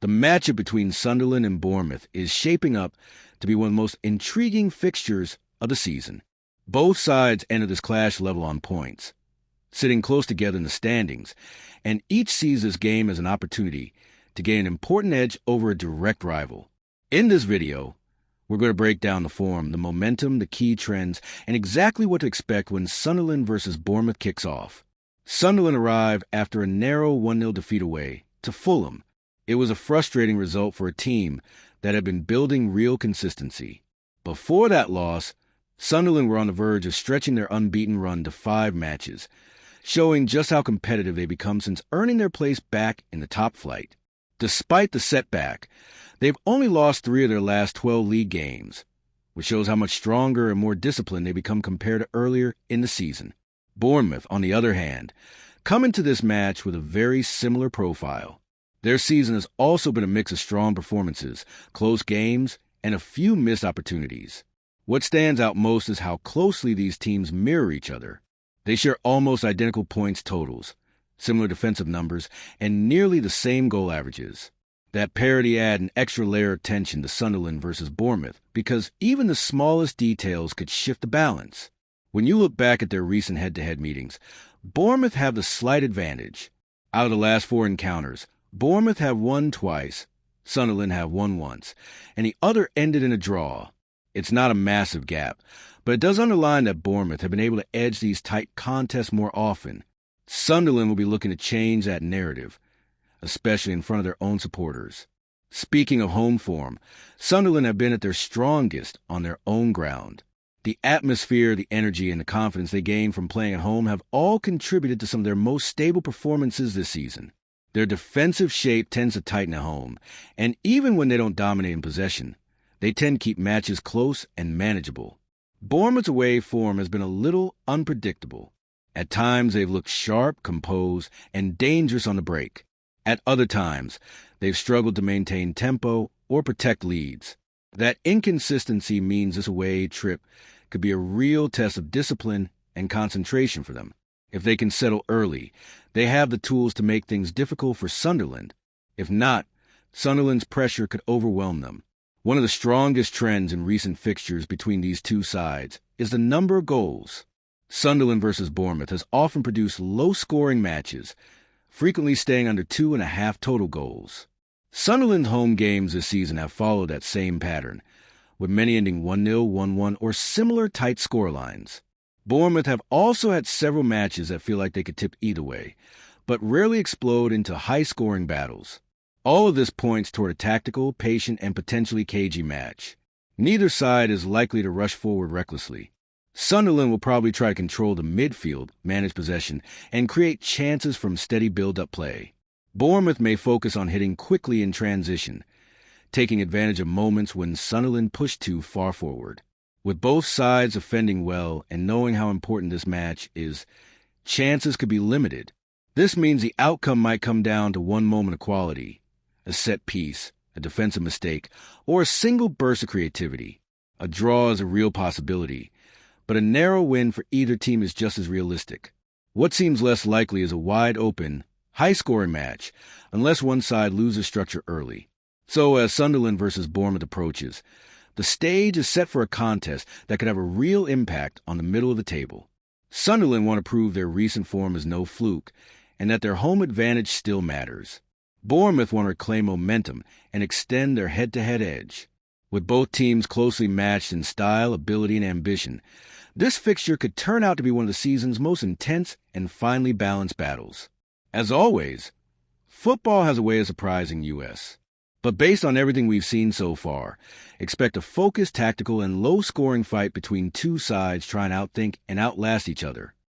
The matchup between Sunderland and Bournemouth is shaping up to be one of the most intriguing fixtures of the season. Both sides enter this clash level on points, sitting close together in the standings, and each sees this game as an opportunity to gain an important edge over a direct rival. In this video, we're going to break down the form, the momentum, the key trends, and exactly what to expect when Sunderland versus Bournemouth kicks off. Sunderland arrived after a narrow 1-0 defeat away to Fulham. It was a frustrating result for a team that had been building real consistency. Before that loss, Sunderland were on the verge of stretching their unbeaten run to 5 matches, showing just how competitive they become since earning their place back in the top flight. Despite the setback, they've only lost 3 of their last 12 league games, which shows how much stronger and more disciplined they become compared to earlier in the season. Bournemouth, on the other hand, come into this match with a very similar profile. Their season has also been a mix of strong performances, close games, and a few missed opportunities. What stands out most is how closely these teams mirror each other. They share almost identical points totals, similar defensive numbers, and nearly the same goal averages. That parity add an extra layer of tension to Sunderland versus Bournemouth because even the smallest details could shift the balance. When you look back at their recent head-to-head meetings, Bournemouth have the slight advantage. Out of the last 4 encounters, Bournemouth have won twice, Sunderland have won once, and the other ended in a draw. It's not a massive gap, but it does underline that Bournemouth have been able to edge these tight contests more often. Sunderland will be looking to change that narrative, especially in front of their own supporters. Speaking of home form, Sunderland have been at their strongest on their own ground. The atmosphere, the energy, and the confidence they gain from playing at home have all contributed to some of their most stable performances this season. Their defensive shape tends to tighten at home, and even when they don't dominate in possession, they tend to keep matches close and manageable. Bournemouth's away form has been a little unpredictable. At times, they've looked sharp, composed, and dangerous on the break. At other times, they've struggled to maintain tempo or protect leads. That inconsistency means this away trip could be a real test of discipline and concentration for them. If they can settle early, they have the tools to make things difficult for Sunderland. If not, Sunderland's pressure could overwhelm them. One of the strongest trends in recent fixtures between these two sides is the number of goals. Sunderland versus Bournemouth has often produced low-scoring matches, frequently staying under 2.5 total goals. Sunderland's home games this season have followed that same pattern, with many ending 1-0, 1-1, or similar tight scorelines. Bournemouth have also had several matches that feel like they could tip either way, but rarely explode into high-scoring battles. All of this points toward a tactical, patient, and potentially cagey match. Neither side is likely to rush forward recklessly. Sunderland will probably try to control the midfield, manage possession, and create chances from steady build-up play. Bournemouth may focus on hitting quickly in transition, taking advantage of moments when Sunderland push too far forward. With both sides defending well and knowing how important this match is, chances could be limited. This means the outcome might come down to one moment of quality, a set piece, a defensive mistake, or a single burst of creativity. A draw is a real possibility, but a narrow win for either team is just as realistic. What seems less likely is a wide-open, high-scoring match, unless one side loses structure early. So as Sunderland versus Bournemouth approaches, the stage is set for a contest that could have a real impact on the middle of the table. Sunderland want to prove their recent form is no fluke, and that their home advantage still matters. Bournemouth want to reclaim momentum and extend their head-to-head edge. With both teams closely matched in style, ability, and ambition, this fixture could turn out to be one of the season's most intense and finely balanced battles. As always, football has a way of surprising us. But based on everything we've seen so far, expect a focused, tactical, and low-scoring fight between two sides trying to outthink and outlast each other.